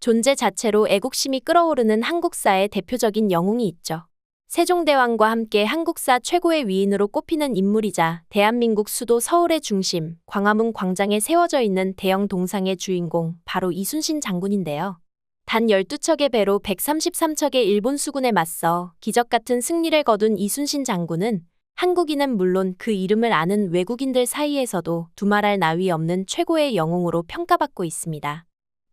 존재 자체로 애국심이 끓어오르는 한국사의 대표적인 영웅이 있죠. 세종대왕과 함께 한국사 최고의 위인으로 꼽히는 인물이자 대한민국 수도 서울의 중심, 광화문 광장에 세워져 있는 대형 동상의 주인공, 바로 이순신 장군인데요. 단 12척의 배로 133척의 일본 수군에 맞서 기적같은 승리를 거둔 이순신 장군은 한국인은 물론 그 이름을 아는 외국인들 사이에서도 두말할 나위 없는 최고의 영웅으로 평가받고 있습니다.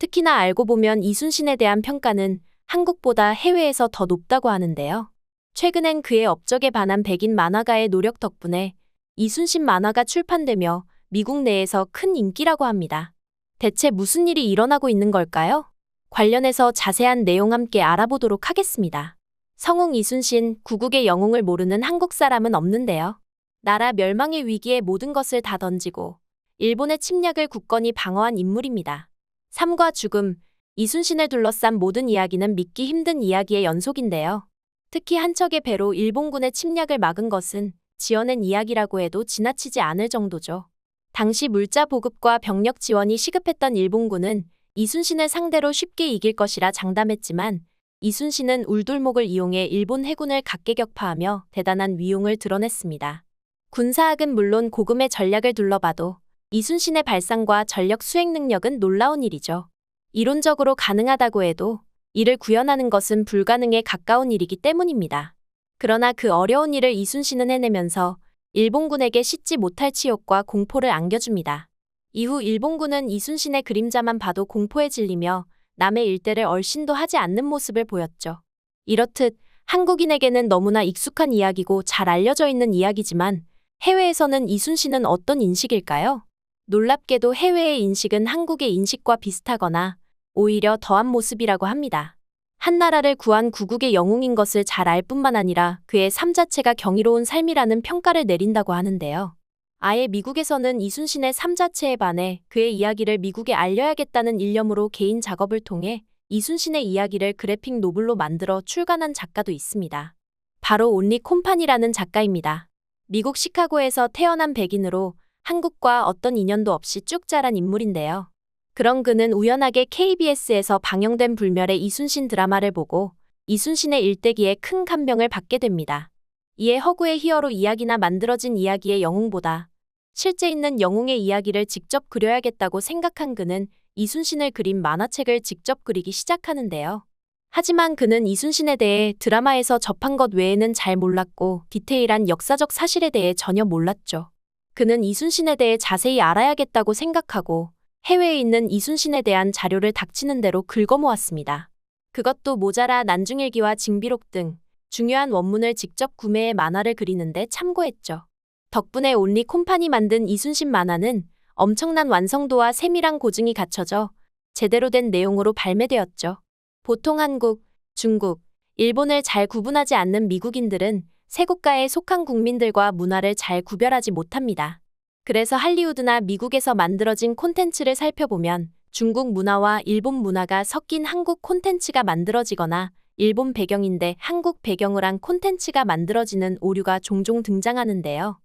특히나 알고 보면 이순신에 대한 평가는 한국보다 해외에서 더 높다고 하는데요. 최근엔 그의 업적에 반한 백인 만화가의 노력 덕분에 이순신 만화가 출판되며 미국 내에서 큰 인기라고 합니다. 대체 무슨 일이 일어나고 있는 걸까요? 관련해서 자세한 내용 함께 알아보도록 하겠습니다. 성웅 이순신, 구국의 영웅을 모르는 한국 사람은 없는데요. 나라 멸망의 위기에 모든 것을 다 던지고 일본의 침략을 굳건히 방어한 인물입니다. 삶과 죽음, 이순신을 둘러싼 모든 이야기는 믿기 힘든 이야기의 연속인데요. 특히 한 척의 배로 일본군의 침략을 막은 것은 지어낸 이야기라고 해도 지나치지 않을 정도죠. 당시 물자 보급과 병력 지원이 시급했던 일본군은 이순신을 상대로 쉽게 이길 것이라 장담했지만 이순신은 울돌목을 이용해 일본 해군을 각계격파하며 대단한 위용을 드러냈습니다. 군사학은 물론 고금의 전략을 둘러봐도 이순신의 발상과 전력 수행 능력은 놀라운 일이죠. 이론적으로 가능하다고 해도 이를 구현하는 것은 불가능에 가까운 일이기 때문입니다. 그러나 그 어려운 일을 이순신은 해내면서 일본군에게 씻지 못할 치욕과 공포를 안겨줍니다. 이후 일본군은 이순신의 그림자만 봐도 공포에 질리며 남의 일대를 얼씬도 하지 않는 모습을 보였죠. 이렇듯 한국인에게는 너무나 익숙한 이야기고 잘 알려져 있는 이야기지만 해외에서는 이순신은 어떤 인식일까요? 놀랍게도 해외의 인식은 한국의 인식과 비슷하거나 오히려 더한 모습이라고 합니다. 한 나라를 구한 구국의 영웅인 것을 잘 알 뿐만 아니라 그의 삶 자체가 경이로운 삶이라는 평가를 내린다고 하는데요. 아예 미국에서는 이순신의 삶 자체에 반해 그의 이야기를 미국에 알려야겠다는 일념으로 개인 작업을 통해 이순신의 이야기를 그래픽 노블로 만들어 출간한 작가도 있습니다. 바로 온리 콤판이라는 작가입니다. 미국 시카고에서 태어난 백인으로 한국과 어떤 인연도 없이 쭉 자란 인물인데요. 그런 그는 우연하게 KBS에서 방영된 불멸의 이순신 드라마를 보고 이순신의 일대기에 큰 감명을 받게 됩니다. 이에 허구의 히어로 이야기나 만들어진 이야기의 영웅보다 실제 있는 영웅의 이야기를 직접 그려야겠다고 생각한 그는 이순신을 그린 만화책을 직접 그리기 시작하는데요. 하지만 그는 이순신에 대해 드라마에서 접한 것 외에는 잘 몰랐고 디테일한 역사적 사실에 대해 전혀 몰랐죠. 그는 이순신에 대해 자세히 알아야겠다고 생각하고 해외에 있는 이순신에 대한 자료를 닥치는 대로 긁어모았습니다. 그것도 모자라 난중일기와 징비록 등 중요한 원문을 직접 구매해 만화를 그리는데 참고했죠. 덕분에 온리 콤판이 만든 이순신 만화는 엄청난 완성도와 세밀한 고증이 갖춰져 제대로 된 내용으로 발매되었죠. 보통 한국, 중국, 일본을 잘 구분하지 않는 미국인들은 세 국가에 속한 국민들과 문화를 잘 구별하지 못합니다. 그래서 할리우드나 미국에서 만들어진 콘텐츠를 살펴보면 중국 문화와 일본 문화가 섞인 한국 콘텐츠가 만들어지거나 일본 배경인데 한국 배경을 한 콘텐츠가 만들어지는 오류가 종종 등장하는데요.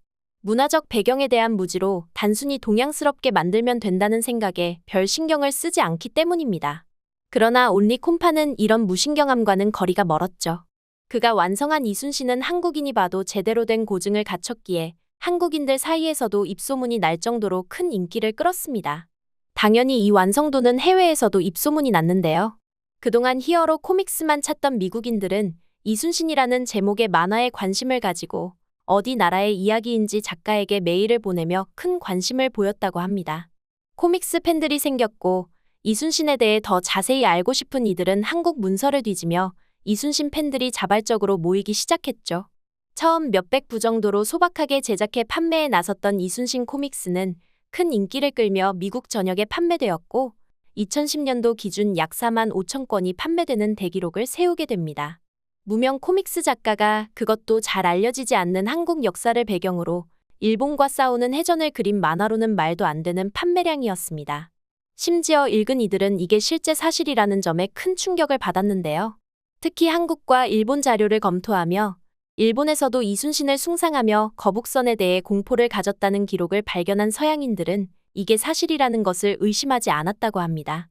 문화적 배경에 대한 무지로 단순히 동양스럽게 만들면 된다는 생각에 별 신경을 쓰지 않기 때문입니다. 그러나 온리 콤파는 이런 무신경함과는 거리가 멀었죠. 그가 완성한 이순신은 한국인이 봐도 제대로 된 고증을 갖췄기에 한국인들 사이에서도 입소문이 날 정도로 큰 인기를 끌었습니다. 당연히 이 완성도는 해외에서도 입소문이 났는데요. 그동안 히어로 코믹스만 찾던 미국인들은 이순신이라는 제목의 만화에 관심을 가지고 어디 나라의 이야기인지 작가에게 메일을 보내며 큰 관심을 보였다고 합니다. 코믹스 팬들이 생겼고 이순신에 대해 더 자세히 알고 싶은 이들은 한국 문서를 뒤지며 이순신 팬들이 자발적으로 모이기 시작했죠. 처음 몇백 부 정도로 소박하게 제작해 판매에 나섰던 이순신 코믹스는 큰 인기를 끌며 미국 전역에 판매되었고 2010년도 기준 약 4만 5천 건이 판매되는 대기록을 세우게 됩니다. 무명 코믹스 작가가 그것도 잘 알려지지 않는 한국 역사를 배경으로 일본과 싸우는 해전을 그린 만화로는 말도 안 되는 판매량이었습니다. 심지어 읽은 이들은 이게 실제 사실이라는 점에 큰 충격을 받았는데요. 특히 한국과 일본 자료를 검토하며 일본에서도 이순신을 숭상하며 거북선에 대해 공포를 가졌다는 기록을 발견한 서양인들은 이게 사실이라는 것을 의심하지 않았다고 합니다.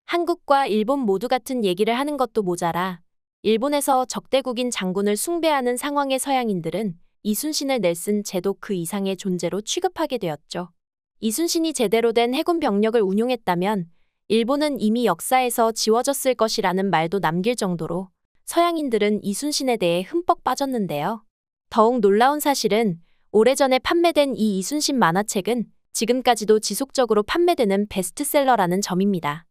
한국과 일본 모두 같은 얘기를 하는 것도 모자라 일본에서 적대국인 장군을 숭배하는 상황의 서양인들은 이순신을 넬슨 제도 그 이상의 존재로 취급하게 되었죠. 이순신이 제대로 된 해군 병력을 운용했다면 일본은 이미 역사에서 지워졌을 것이라는 말도 남길 정도로 서양인들은 이순신에 대해 흠뻑 빠졌는데요. 더욱 놀라운 사실은 오래전에 판매된 이 이순신 만화책은 지금까지도 지속적으로 판매되는 베스트셀러라는 점입니다.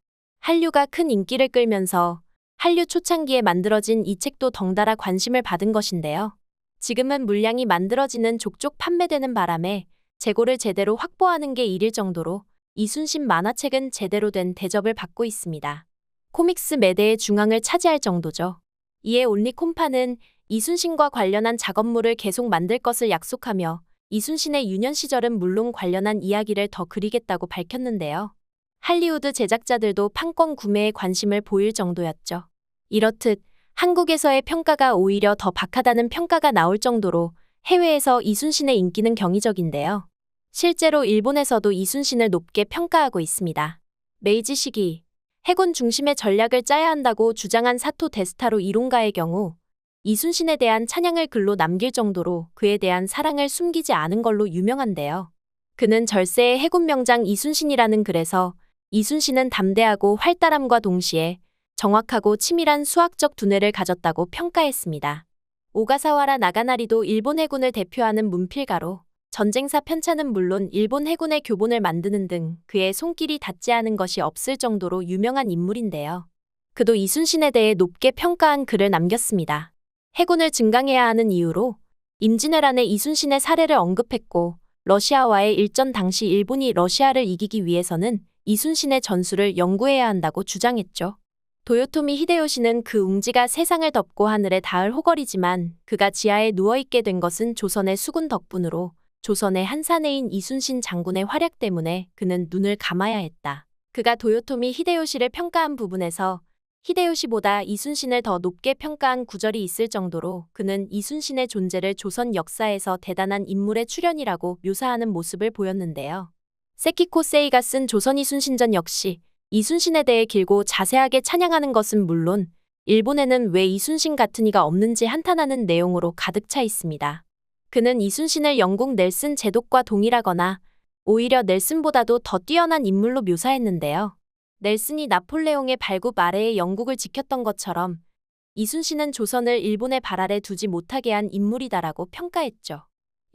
한류가 큰 인기를 끌면서 한류 초창기에 만들어진 이 책도 덩달아 관심을 받은 것인데요. 지금은 물량이 만들어지는 족족 판매되는 바람에 재고를 제대로 확보하는 게 일일 정도로 이순신 만화책은 제대로 된 대접을 받고 있습니다. 코믹스 매대의 중앙을 차지할 정도죠. 이에 올리콤파는 이순신과 관련한 작업물을 계속 만들 것을 약속하며 이순신의 유년 시절은 물론 관련한 이야기를 더 그리겠다고 밝혔는데요. 할리우드 제작자들도 판권 구매에 관심을 보일 정도였죠. 이렇듯 한국에서의 평가가 오히려 더 박하다는 평가가 나올 정도로 해외에서 이순신의 인기는 경이적인데요. 실제로 일본에서도 이순신을 높게 평가하고 있습니다. 메이지 시기 해군 중심의 전략을 짜야 한다고 주장한 사토 데스타로 이론가의 경우 이순신에 대한 찬양을 글로 남길 정도로 그에 대한 사랑을 숨기지 않은 걸로 유명한데요. 그는 절세의 해군 명장 이순신이라는 글에서 이순신은 담대하고 활달함과 동시에 정확하고 치밀한 수학적 두뇌를 가졌다고 평가했습니다. 오가사와라 나가나리도 일본 해군을 대표하는 문필가로 전쟁사 편찬은 물론 일본 해군의 교본을 만드는 등 그의 손길이 닿지 않은 것이 없을 정도로 유명한 인물인데요. 그도 이순신에 대해 높게 평가한 글을 남겼습니다. 해군을 증강해야 하는 이유로 임진왜란에 이순신의 사례를 언급했고 러시아와의 일전 당시 일본이 러시아를 이기기 위해서는 이순신의 전술을 연구해야 한다고 주장했죠. 도요토미 히데요시는 그 웅지가 세상을 덮고 하늘에 닿을 호걸이지만 그가 지하에 누워있게 된 것은 조선의 수군 덕분으로 조선의 한사내인 이순신 장군의 활약 때문에 그는 눈을 감아야 했다. 그가 도요토미 히데요시를 평가한 부분에서 히데요시보다 이순신을 더 높게 평가한 구절이 있을 정도로 그는 이순신의 존재를 조선 역사에서 대단한 인물의 출현이라고 묘사하는 모습을 보였는데요. 세키코 세이가 쓴 조선 이순신전 역시 이순신에 대해 길고 자세하게 찬양하는 것은 물론 일본에는 왜 이순신 같은 이가 없는지 한탄하는 내용으로 가득 차 있습니다. 그는 이순신을 영국 넬슨 제독과 동일하거나 오히려 넬슨보다도 더 뛰어난 인물로 묘사했는데요. 넬슨이 나폴레옹의 발굽 아래에 영국을 지켰던 것처럼 이순신은 조선을 일본의 발 아래 두지 못하게 한 인물이다라고 평가했죠.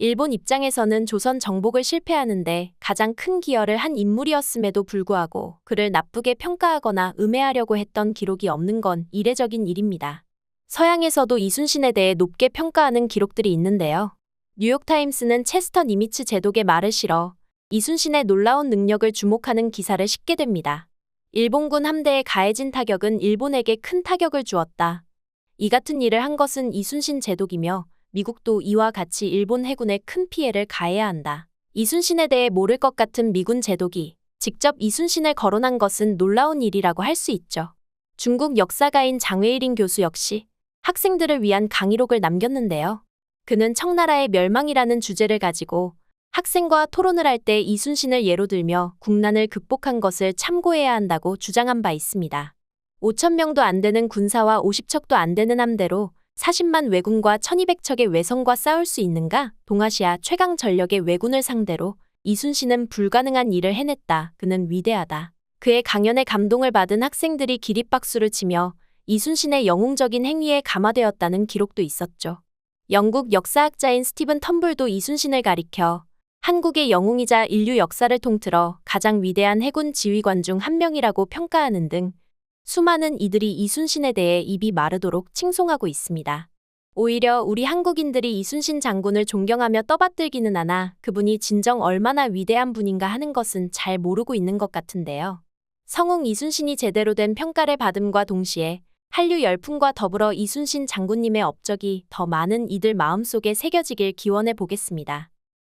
일본 입장에서는 조선 정복을 실패하는데 가장 큰 기여를 한 인물이었음에도 불구하고 그를 나쁘게 평가하거나 음해하려고 했던 기록이 없는 건 이례적인 일입니다. 서양에서도 이순신에 대해 높게 평가하는 기록들이 있는데요. 뉴욕타임스는 체스터 니미츠 제독의 말을 실어 이순신의 놀라운 능력을 주목하는 기사를 싣게 됩니다. 일본군 함대에 가해진 타격은 일본에게 큰 타격을 주었다. 이 같은 일을 한 것은 이순신 제독이며 미국도 이와 같이 일본 해군에 큰 피해를 가해야 한다. 이순신에 대해 모를 것 같은 미군 제독이 직접 이순신을 거론한 것은 놀라운 일이라고 할 수 있죠. 중국 역사가인 장외일인 교수 역시 학생들을 위한 강의록을 남겼는데요. 그는 청나라의 멸망이라는 주제를 가지고 학생과 토론을 할 때 이순신을 예로 들며 국난을 극복한 것을 참고해야 한다고 주장한 바 있습니다. 5,000명도 안 되는 군사와 50척도 안 되는 함대로 40만 왜군과 1200척의 왜성과 싸울 수 있는가? 동아시아 최강 전력의 왜군을 상대로 이순신은 불가능한 일을 해냈다. 그는 위대하다. 그의 강연에 감동을 받은 학생들이 기립박수를 치며 이순신의 영웅적인 행위에 감화되었다는 기록도 있었죠. 영국 역사학자인 스티븐 텀블도 이순신을 가리켜 한국의 영웅이자 인류 역사를 통틀어 가장 위대한 해군 지휘관 중 한 명이라고 평가하는 등 수많은 이들이 이순신에 대해 입이 마르도록 칭송하고 있습니다. 오히려 우리 한국인들이 이순신 장군을 존경하며 떠받들기는 하나 그분이 진정 얼마나 위대한 분인가 하는 것은 잘 모르고 있는 것 같은데요. 성웅 이순신이 제대로 된 평가를 받음과 동시에 한류 열풍과 더불어 이순신 장군님의 업적이 더 많은 이들 마음속에 새겨지길 기원해 보겠습니다.